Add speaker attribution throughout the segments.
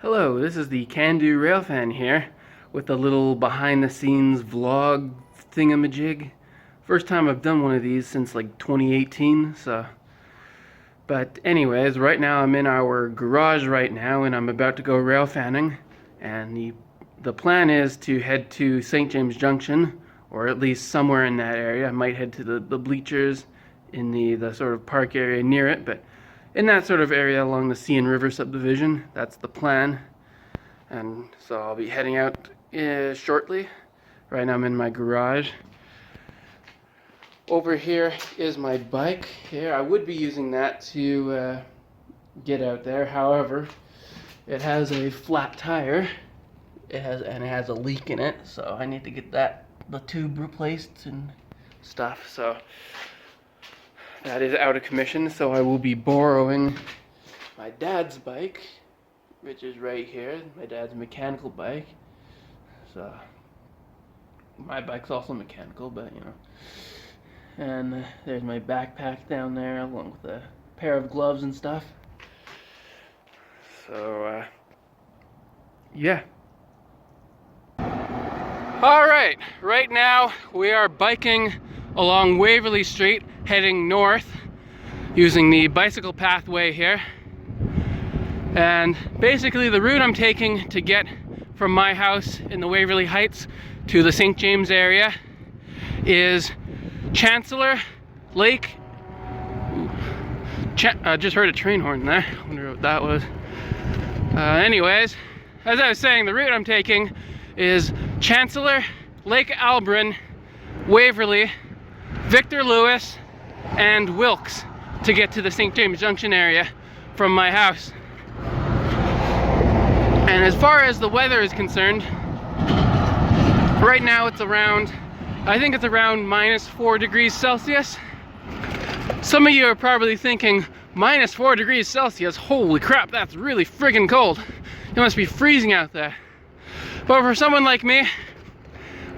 Speaker 1: Hello, this is the Can-Do Railfan here with a little behind-the-scenes vlog thingamajig. First time I've done one of these since like 2018, so... But anyways, right now I'm in our garage right now and I'm about to go railfanning. And the plan is to head to St. James Junction, or at least somewhere in that area. I might head to the bleachers in the sort of park area near it, but in that sort of area along the Sea and River subdivision. That's the plan. And so I'll be heading out shortly. Right now I'm in my garage. Over here is my bike. Here, I would be using that to get out there. However, it has a flat tire. It has a leak in it, so I need to get the tube replaced and stuff. So that is out of commission, so I will be borrowing my dad's bike, which is right here. My dad's mechanical bike. So my bike's also mechanical, but you know. And there's my backpack down there, along with a pair of gloves and stuff. So yeah. Alright, right now we are biking along Waverly Street, heading north, using the bicycle pathway here. And basically the route I'm taking to get from my house in the Waverly Heights to the St. James area is Chancellor Lake. I just heard a train horn there. I wonder what that was. Anyways, as I was saying, the route I'm taking is Chancellor, Lake Albron, Waverly, Victor Lewis, and Wilkes to get to the St. James Junction area from my house. And as far as the weather is concerned, right now it's around, I think it's around -4 degrees Celsius. Some of you are probably thinking, -4 degrees Celsius, holy crap, that's really friggin' cold. It must be freezing out there. But for someone like me,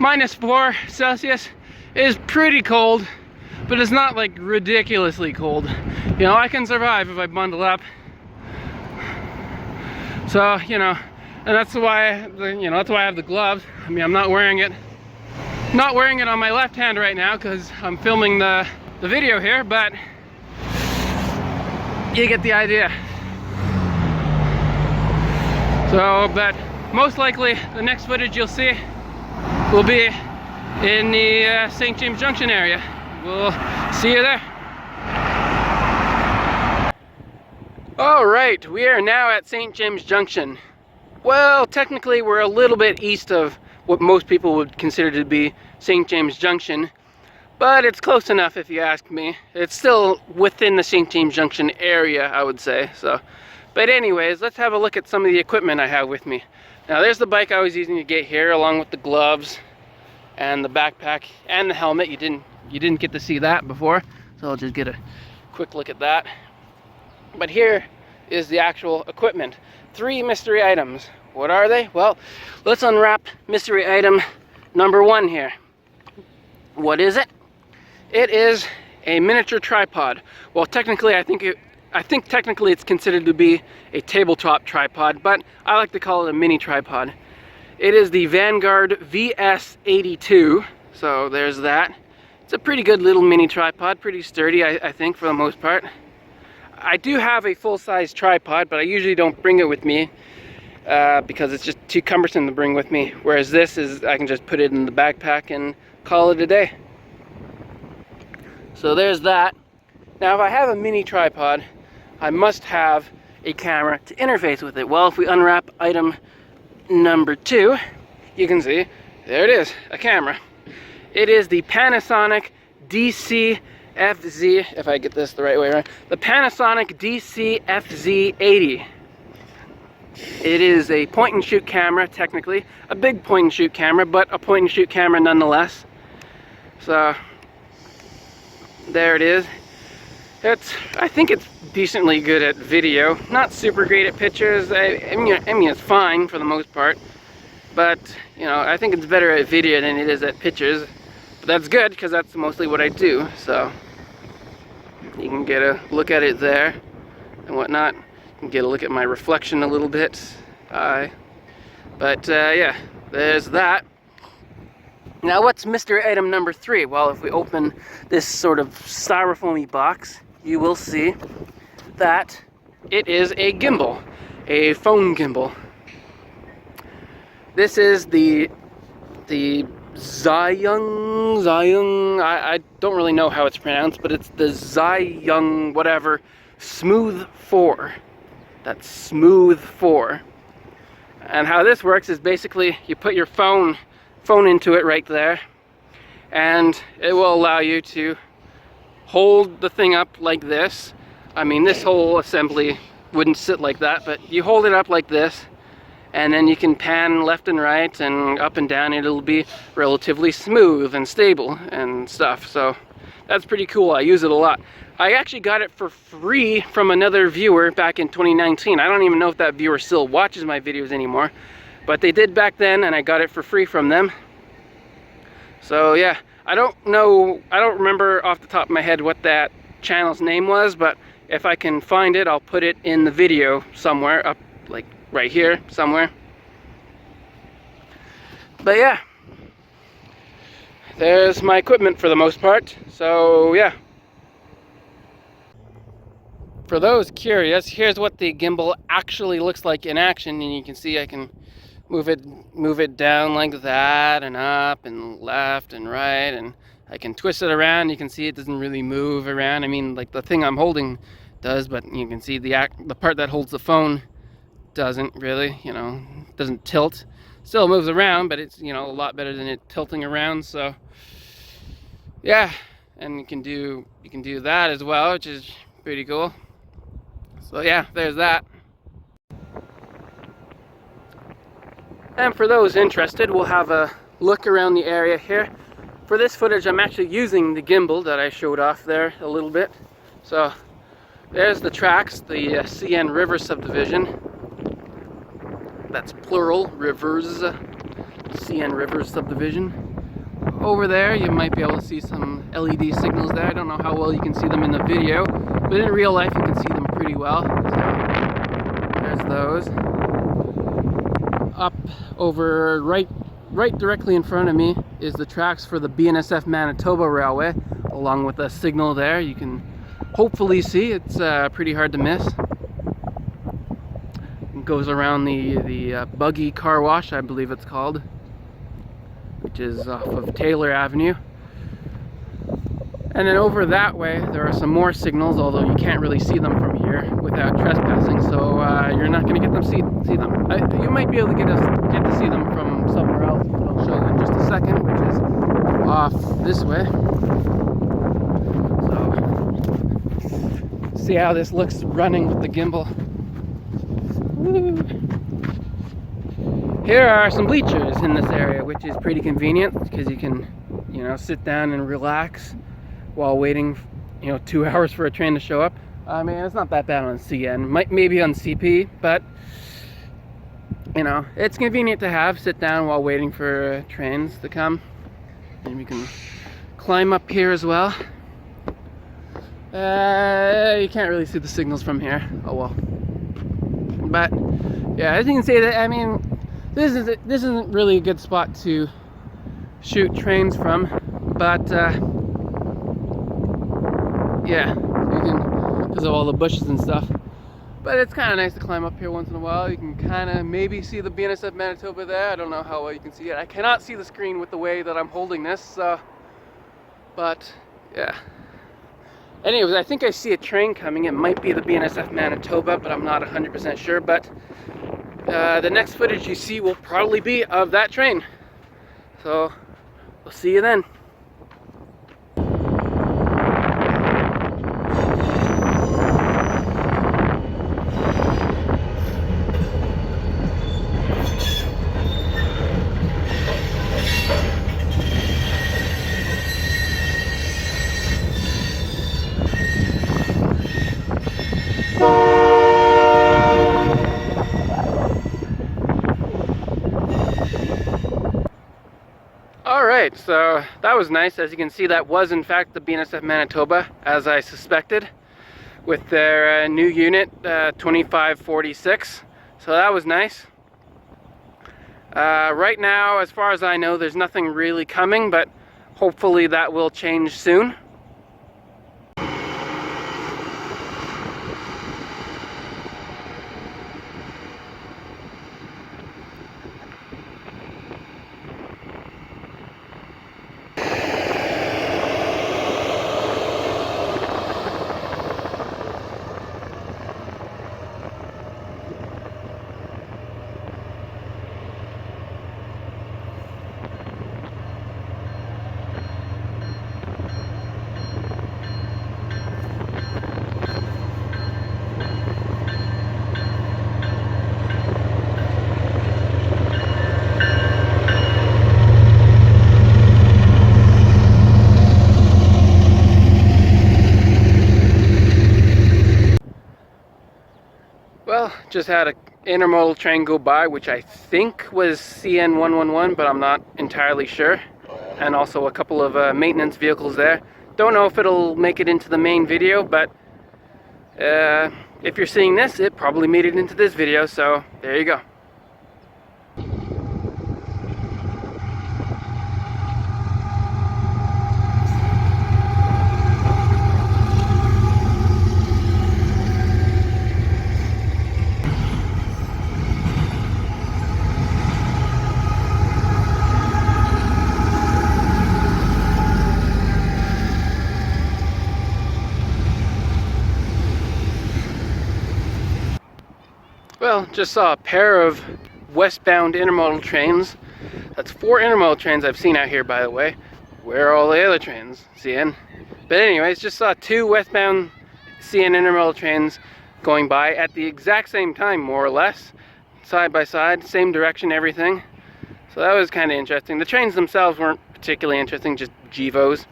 Speaker 1: -4 Celsius is pretty cold, but it's not like ridiculously cold. You know, I can survive if I bundle up. So, you know, and that's why, that's why I have the gloves. I mean, I'm not wearing it on my left hand right now because I'm filming the video here, but you get the idea. So, but most likely the next footage you'll see will be in the St. James Junction area. We'll see you there. Alright, we are now at St. James Junction. Well, technically we're a little bit east of what most people would consider to be St. James Junction, but it's close enough if you ask me. It's still within the St. James Junction area, I would say. So, but anyways, let's have a look at some of the equipment I have with me. Now there's the bike I was using to get here, along with the gloves and the backpack and the helmet. You didn't get to see that before, so I'll just get a quick look at that. But here is the actual equipment. 3 mystery items. What are they? Well, let's unwrap mystery item number 1 here. What is it? It is a miniature tripod. Well, technically I think technically it's considered to be a tabletop tripod, but I like to call it a mini tripod. It is the Vanguard VS82, so there's that. It's a pretty good little mini tripod, pretty sturdy I think for the most part. I do have a full-size tripod, but I usually don't bring it with me because it's just too cumbersome to bring with me, whereas this is, I can just put it in the backpack and call it a day. So there's that. Now if I have a mini tripod, I must have a camera to interface with it. Well, if we unwrap item number 2, you can see, there it is, a camera. It is the Panasonic DCFZ, if I get this the right way around, the Panasonic DCFZ80. It is a point and shoot camera, technically. A big point and shoot camera, but a point and shoot camera nonetheless. So, there it is. I think it's decently good at video. Not super great at pictures. I mean, it's fine for the most part. But, you know, I think it's better at video than it is at pictures. But that's good, because that's mostly what I do. So, you can get a look at it there and whatnot. You can get a look at my reflection a little bit. Yeah, there's that. Now what's Mr. Item number 3? Well, if we open this sort of styrofoamy box, you will see that it is a gimbal, a phone gimbal. This is the Xiong, I don't really know how it's pronounced, but it's the Xiong whatever Smooth 4. That's Smooth 4. And how this works is basically you put your phone into it right there, and it will allow you to hold the thing up like this. I mean, this whole assembly wouldn't sit like that, but you hold it up like this, and then you can pan left and right and up and down, and it'll be relatively smooth and stable and stuff. So that's pretty cool. I use it a lot. I actually got it for free from another viewer back in 2019. I don't even know if that viewer still watches my videos anymore, but they did back then, and I got it for free from them. So yeah, I don't remember off the top of my head what that channel's name was, but if I can find it, I'll put it in the video somewhere, up like right here somewhere. But yeah, there's my equipment for the most part. So yeah, for those curious, here's what the gimbal actually looks like in action, and you can see I can move it down like that, and up and left and right, and I can twist it around. You can see it doesn't really move around. I mean, like the thing I'm holding does, but you can see the part that holds the phone doesn't really, you know, doesn't tilt. Still moves around, but it's, you know, a lot better than it tilting around. So yeah, and you can do that as well, which is pretty cool. So yeah, there's that. And for those interested, we'll have a look around the area here. For this footage, I'm actually using the gimbal that I showed off there a little bit. So there's the tracks, the CN River subdivision. That's plural, rivers, CN River subdivision. Over there, you might be able to see some LED signals there. I don't know how well you can see them in the video, but in real life, you can see them pretty well. So there's those. Up over right directly in front of me is the tracks for the BNSF Manitoba Railway, along with a signal there. You can hopefully see. It's pretty hard to miss. It goes around the Buggy Car Wash, I believe it's called, which is off of Taylor Avenue. And then over that way, there are some more signals, although you can't really see them from here without trespassing, so you're not going to get them see them. You might be able to get to see them from somewhere else, which I'll show you in just a second, which is off this way. So, see how this looks running with the gimbal. Woo. Here are some bleachers in this area, which is pretty convenient because you can, you know, sit down and relax while waiting, you know, 2 hours for a train to show up. I mean, it's not that bad on CN, maybe on CP, but you know, it's convenient to have, sit down while waiting for trains to come. And we can climb up here as well. You can't really see the signals from here. Oh well. But yeah, as you can see, that I mean, this isn't really a good spot to shoot trains from, but yeah, you can, because of all the bushes and stuff. But it's kind of nice to climb up here once in a while. You can kind of maybe see the BNSF Manitoba there. I don't know how well you can see it. I cannot see the screen with the way that I'm holding this, but yeah. Anyways, I think I see a train coming. It might be the BNSF Manitoba, but I'm not 100% sure. But the next footage you see will probably be of that train. So we'll see you then. Alright, so that was nice. As you can see, that was in fact the BNSF Manitoba, as I suspected, with their new unit 2546. So that was nice. Right now, as far as I know, there's nothing really coming, but hopefully that will change soon. Well, just had an intermodal train go by, which I think was CN 111, but I'm not entirely sure. And also a couple of maintenance vehicles there. Don't know if it'll make it into the main video, but if you're seeing this, it probably made it into this video, so there you go. Well, just saw a pair of westbound intermodal trains. That's 4 intermodal trains I've seen out here, by the way. Where are all the other trains, CN? But anyways, just saw 2 westbound CN intermodal trains going by at the exact same time, more or less. Side by side, same direction, everything. So that was kind of interesting. The trains themselves weren't particularly interesting, just GEVOs.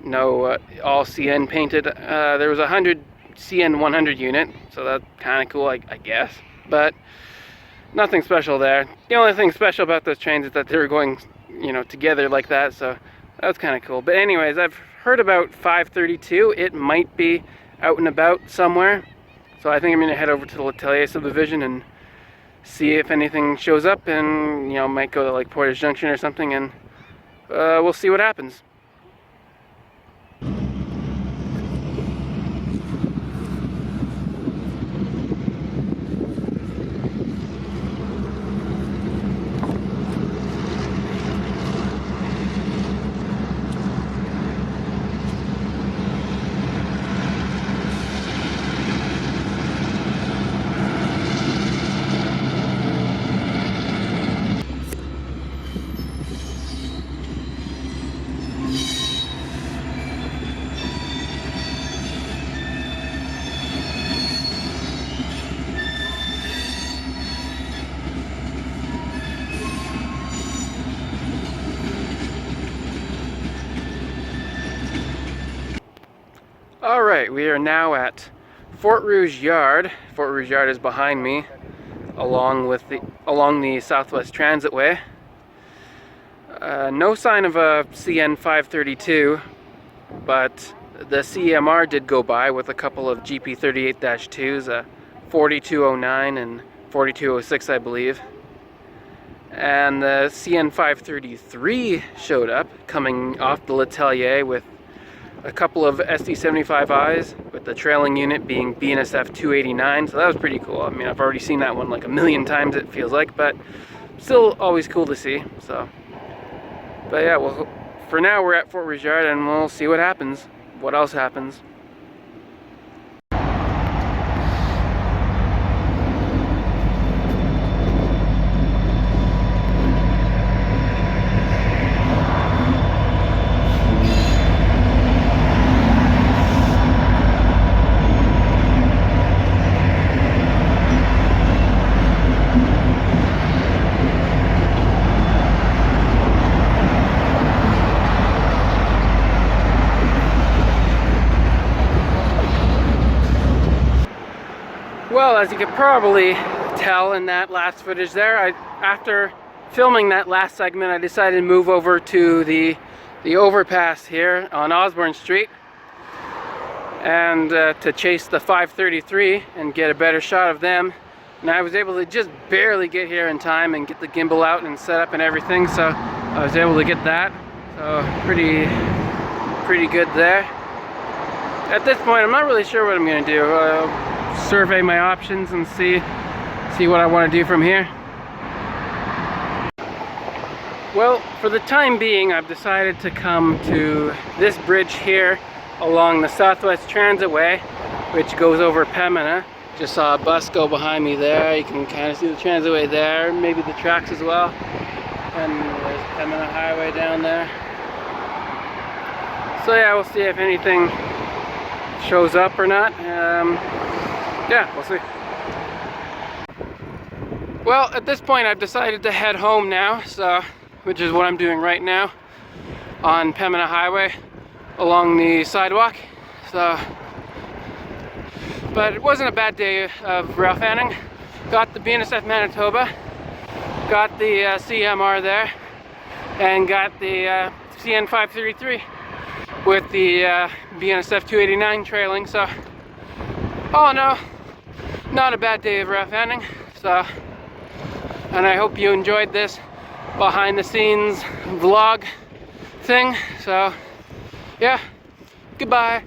Speaker 1: No, all CN painted. There was 100 CN 100 unit, so that's kind of cool, I guess, but nothing special there. The only thing special about those trains is that they were going, you know, together like that, so that was kind of cool. But anyways, I've heard about 532. It might be out and about somewhere, so I think I'm going to head over to the L'Atelier subdivision and see if anything shows up, and, you know, might go to like Portage Junction or something, and we'll see what happens. Alright, we are now at Fort Rouge Yard. Fort Rouge Yard is behind me, along the Southwest Transitway. No sign of a CN 532, but the CMR did go by with a couple of GP 38-2s, 4209 and 4206, I believe. And the CN 533 showed up, coming off the L'Atelier with a couple of SD75Is, with the trailing unit being BNSF 289, so that was pretty cool. I mean, I've already seen that one like a million times, it feels like, but still always cool to see. So, but yeah, well, for now we're at Fort Rouge Yard, and we'll see what happens, what else happens. Well, as you can probably tell in that last footage there, after filming that last segment, I decided to move over to the overpass here on Osborne Street, and to chase the 533 and get a better shot of them. and I was able to just barely get here in time and get the gimbal out and set up and everything, so I was able to get that. So pretty good there. At this point, I'm not really sure what I'm going to do. Survey my options and see what I want to do from here. Well, for the time being, I've decided to come to this bridge here along the Southwest Transitway, which goes over Pembina. Just saw a bus go behind me there. You can kind of see the transitway there, maybe the tracks as well. And there's Pembina Highway down there. So yeah, we'll see if anything shows up or not. Yeah, we'll see. Well, at this point I've decided to head home now, so which is what I'm doing right now on Pembina Highway along the sidewalk. So, but it wasn't a bad day of railfanning. Got the BNSF Manitoba, got the CMR there, and got the CN 533 with the BNSF 289 trailing. So, oh no, not a bad day of railfanning. So, and I hope you enjoyed this behind the scenes vlog thing. So yeah, goodbye.